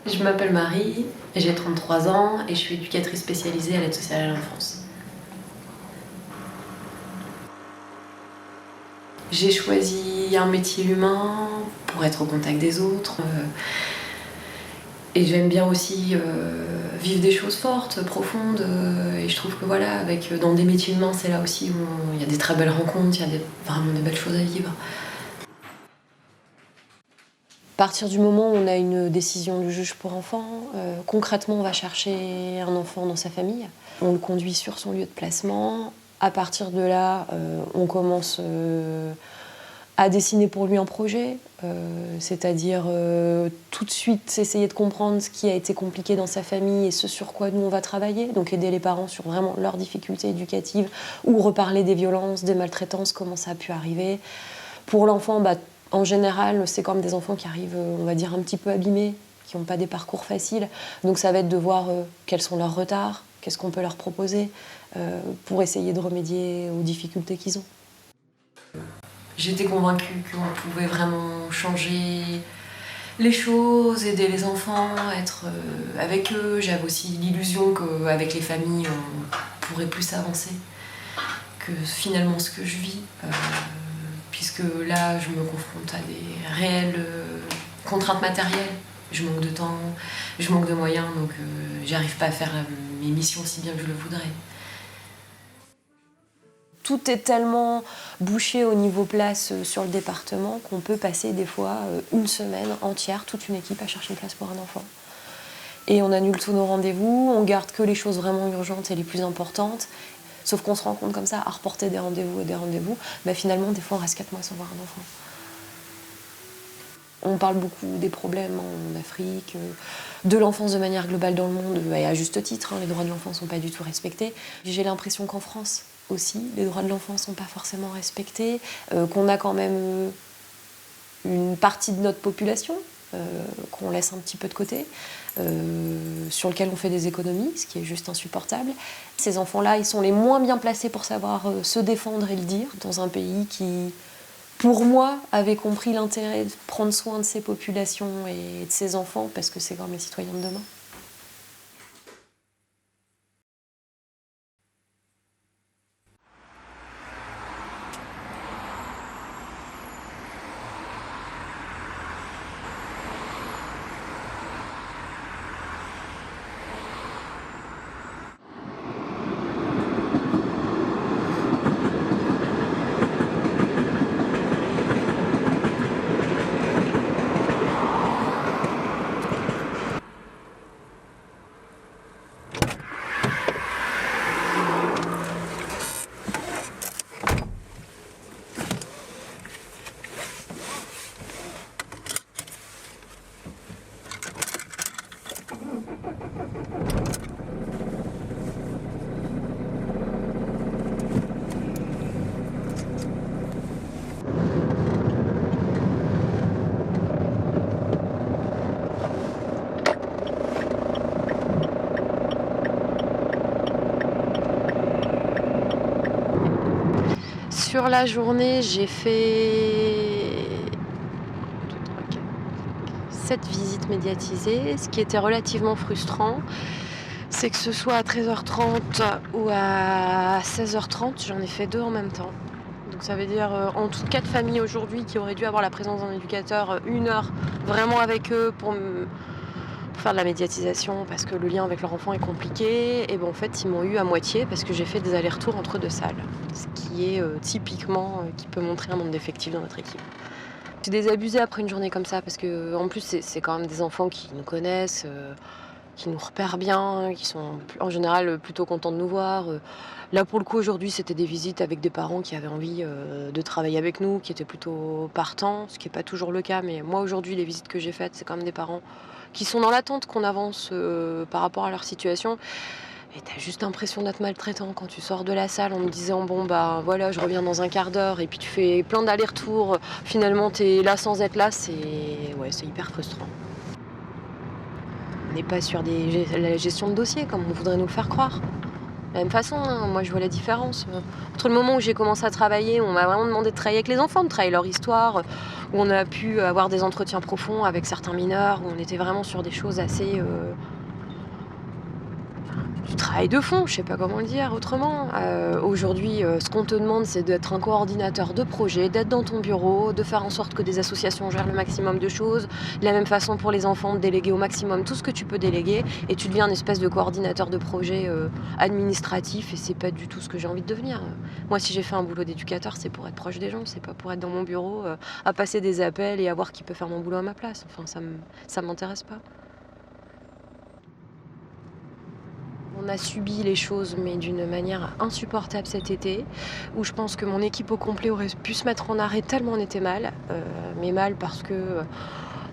Je m'appelle Marie, j'ai 33 ans et je suis éducatrice spécialisée à l'aide sociale à l'enfance. J'ai choisi un métier humain pour être au contact des autres. Et j'aime bien aussi vivre des choses fortes, profondes. Et je trouve que voilà, dans des métiers humains, c'est là aussi où il y a des très belles rencontres, il y a vraiment des belles choses à vivre. À partir du moment où on a une décision du juge pour enfants, concrètement, on va chercher un enfant dans sa famille. On le conduit sur son lieu de placement. À partir de là, on commence à dessiner pour lui un projet, c'est-à-dire tout de suite essayer de comprendre ce qui a été compliqué dans sa famille et ce sur quoi nous on va travailler. Donc aider les parents sur vraiment leurs difficultés éducatives ou reparler des violences, des maltraitances, comment ça a pu arriver. Pour l'enfant, en général, c'est quand même des enfants qui arrivent, on va dire, un petit peu abîmés, qui n'ont pas des parcours faciles. Donc ça va être de voir quels sont leurs retards, qu'est-ce qu'on peut leur proposer pour essayer de remédier aux difficultés qu'ils ont. J'étais convaincue qu'on pouvait vraiment changer les choses, aider les enfants, être avec eux. J'avais aussi l'illusion qu'avec les familles, on pourrait plus avancer que finalement ce que je vis. Puisque là, je me confronte à des réelles contraintes matérielles. Je manque de temps, je manque de moyens, donc j'arrive pas à faire mes missions aussi bien que je le voudrais. Tout est tellement bouché au niveau place sur le département qu'on peut passer des fois une semaine entière, toute une équipe à chercher une place pour un enfant. Et on annule tous nos rendez-vous, on garde que les choses vraiment urgentes et les plus importantes. Sauf qu'on se rend compte comme ça, à reporter des rendez-vous et des rendez-vous, finalement, des fois, on reste 4 mois sans voir un enfant. On parle beaucoup des problèmes en Afrique, de l'enfance de manière globale dans le monde, et à juste titre, les droits de l'enfant ne sont pas du tout respectés. J'ai l'impression qu'en France aussi, les droits de l'enfant ne sont pas forcément respectés, qu'on a quand même une partie de notre population qu'on laisse un petit peu de côté, sur lequel on fait des économies, ce qui est juste insupportable. Ces enfants-là, ils sont les moins bien placés pour savoir se défendre et le dire, dans un pays qui, pour moi, avait compris l'intérêt de prendre soin de ses populations et de ses enfants, parce que c'est quand même les citoyens de demain. Sur la journée, j'ai fait 7 visites médiatisées. Ce qui était relativement frustrant, c'est que ce soit à 13h30 ou à 16h30, j'en ai fait 2 en même temps. Donc ça veut dire en tout 4 familles aujourd'hui qui auraient dû avoir la présence d'un éducateur, 1 heure vraiment avec eux pour faire de la médiatisation parce que le lien avec leur enfant est compliqué. Et en fait, ils m'ont eu à moitié parce que j'ai fait des allers-retours entre 2 salles. Ce qui est typiquement, qui peut montrer un manque d'effectifs dans notre équipe. J'ai désabusé après une journée comme ça parce que en plus, c'est quand même des enfants qui nous connaissent, qui nous repèrent bien, qui sont en général plutôt contents de nous voir. Là, pour le coup, aujourd'hui, c'était des visites avec des parents qui avaient envie de travailler avec nous, qui étaient plutôt partants, ce qui n'est pas toujours le cas. Mais moi, aujourd'hui, les visites que j'ai faites, c'est quand même des parents qui sont dans l'attente qu'on avance par rapport à leur situation. Et t'as juste l'impression d'être maltraitant quand tu sors de la salle en me disant voilà, je reviens dans un quart d'heure, et puis tu fais plein d'allers-retours, finalement t'es là sans être là, c'est hyper frustrant. On n'est pas sur la gestion de dossier comme on voudrait nous le faire croire. la même façon, hein. Moi, je vois la différence. Entre le moment où j'ai commencé à travailler, où on m'a vraiment demandé de travailler avec les enfants, de travailler leur histoire, où on a pu avoir des entretiens profonds avec certains mineurs, où on était vraiment sur des choses assez... du travail de fond, je sais pas comment le dire autrement. Aujourd'hui, ce qu'on te demande, c'est d'être un coordinateur de projet, d'être dans ton bureau, de faire en sorte que des associations gèrent le maximum de choses. De la même façon pour les enfants, de déléguer au maximum tout ce que tu peux déléguer, et tu deviens une espèce de coordinateur de projet administratif, et c'est pas du tout ce que j'ai envie de devenir. Moi, si j'ai fait un boulot d'éducateur, c'est pour être proche des gens, c'est pas pour être dans mon bureau à passer des appels et à voir qui peut faire mon boulot à ma place. Enfin, ça m'intéresse pas. On a subi les choses, mais d'une manière insupportable cet été, où je pense que mon équipe au complet aurait pu se mettre en arrêt tellement on était mal. Mais mal parce que,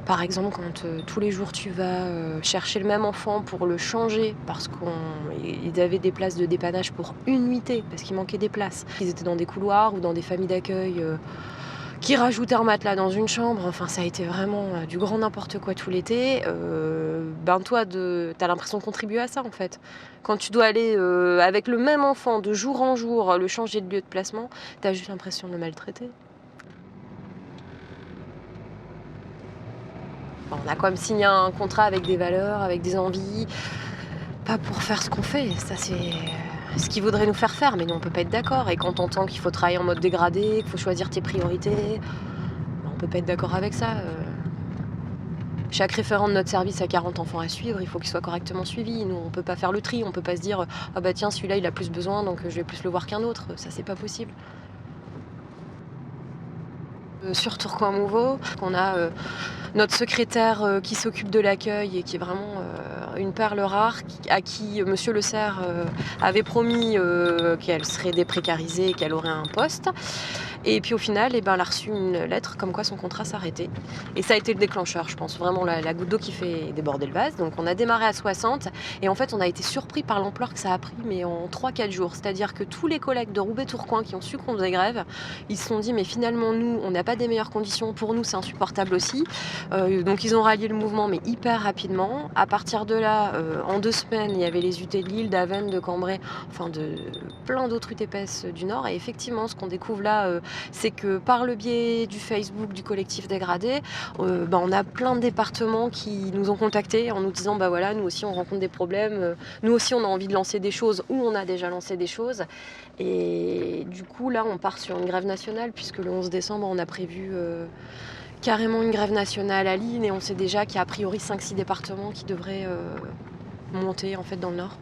par exemple, quand tous les jours tu vas chercher le même enfant pour le changer, parce qu'ils avaient des places de dépannage pour une nuitée, parce qu'il manquait des places. Ils étaient dans des couloirs ou dans des familles d'accueil qui rajoutaient un matelas dans une chambre. Enfin, ça a été vraiment du grand n'importe quoi tout l'été. Toi, t'as l'impression de contribuer à ça, en fait. Quand tu dois aller avec le même enfant de jour en jour, le changer de lieu de placement, t'as juste l'impression de le maltraiter. Bon, on a quand même signé un contrat avec des valeurs, avec des envies, pas pour faire ce qu'on fait. Ça, c'est ce qui voudrait nous faire faire, mais nous, on peut pas être d'accord. Et quand on entend qu'il faut travailler en mode dégradé, qu'il faut choisir tes priorités, on peut pas être d'accord avec ça. Chaque référent de notre service a 40 enfants à suivre, il faut qu'ils soient correctement suivis. Nous, on peut pas faire le tri, on peut pas se dire « Ah bah tiens, celui-là, il a plus besoin, donc je vais plus le voir qu'un autre ». Ça, c'est pas possible. Sur Tourcoing-Mauveaux, on a notre secrétaire qui s'occupe de l'accueil et qui est vraiment une perle rare, à qui Monsieur Le Serre avait promis qu'elle serait déprécarisée et qu'elle aurait un poste. Et puis au final, elle a reçu une lettre comme quoi son contrat s'arrêtait. Et ça a été le déclencheur, je pense, vraiment la goutte d'eau qui fait déborder le vase. Donc on a démarré à 60 et en fait on a été surpris par l'ampleur que ça a pris, mais en 3-4 jours. C'est-à-dire que tous les collègues de Roubaix-Tourcoing qui ont su qu'on faisait grève, ils se sont dit mais finalement nous, on n'a pas des meilleures conditions, pour nous c'est insupportable aussi. Donc ils ont rallié le mouvement mais hyper rapidement. À partir de là, en 2 semaines, il y avait les UT de Lille, d'Avesnes, de Cambrai, enfin de plein d'autres UTPS du Nord. Et effectivement, ce qu'on découvre là, c'est que par le biais du Facebook du collectif Dégradé, on a plein de départements qui nous ont contactés en nous disant bah voilà, nous aussi on rencontre des problèmes, nous aussi on a envie de lancer des choses ou on a déjà lancé des choses. Et du coup là on part sur une grève nationale puisque le 11 décembre on a prévu carrément une grève nationale à Lille et on sait déjà qu'il y a a priori 5-6 départements qui devraient monter en fait dans le Nord.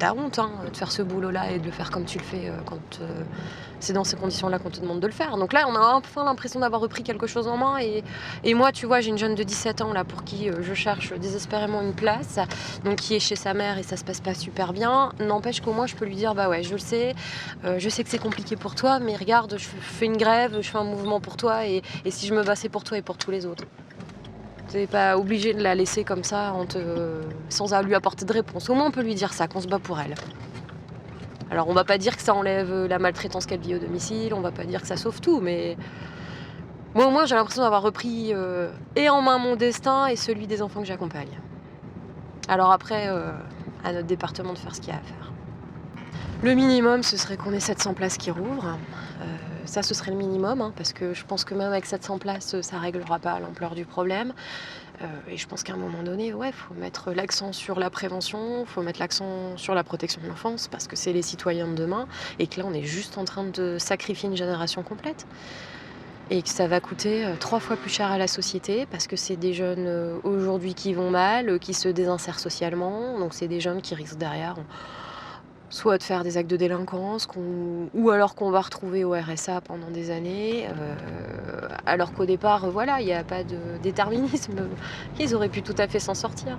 T'as honte de faire ce boulot-là et de le faire comme tu le fais quand c'est dans ces conditions-là qu'on te demande de le faire. Donc là, on a enfin l'impression d'avoir repris quelque chose en main. Et moi, tu vois, j'ai une jeune de 17 ans là pour qui je cherche désespérément une place, donc qui est chez sa mère et ça se passe pas super bien. N'empêche qu'au moins, je peux lui dire, bah ouais, je le sais, je sais que c'est compliqué pour toi, mais regarde, je fais une grève, je fais un mouvement pour toi et si je me bats, c'est pour toi et pour tous les autres. T'es pas obligé de la laisser comme ça sans lui apporter de réponse. Au moins on peut lui dire ça, qu'on se bat pour elle. Alors on va pas dire que ça enlève la maltraitance qu'elle vit au domicile, on va pas dire que ça sauve tout, mais moi au moins j'ai l'impression d'avoir repris et en main mon destin et celui des enfants que j'accompagne. Alors après, à notre département de faire ce qu'il y a à faire. Le minimum, ce serait qu'on ait 700 places qui rouvrent. Ça, ce serait le minimum, parce que je pense que même avec 700 places, ça ne réglera pas l'ampleur du problème. Et je pense qu'à un moment donné, il faut mettre l'accent sur la prévention, il faut mettre l'accent sur la protection de l'enfance, parce que c'est les citoyens de demain, et que là, on est juste en train de sacrifier une génération complète. Et que ça va coûter 3 fois plus cher à la société, parce que c'est des jeunes aujourd'hui qui vont mal, qui se désinsèrent socialement, donc c'est des jeunes qui risquent derrière soit de faire des actes de délinquance, ou alors qu'on va retrouver au RSA pendant des années, alors qu'au départ, il n'y a pas de déterminisme. Ils auraient pu tout à fait s'en sortir.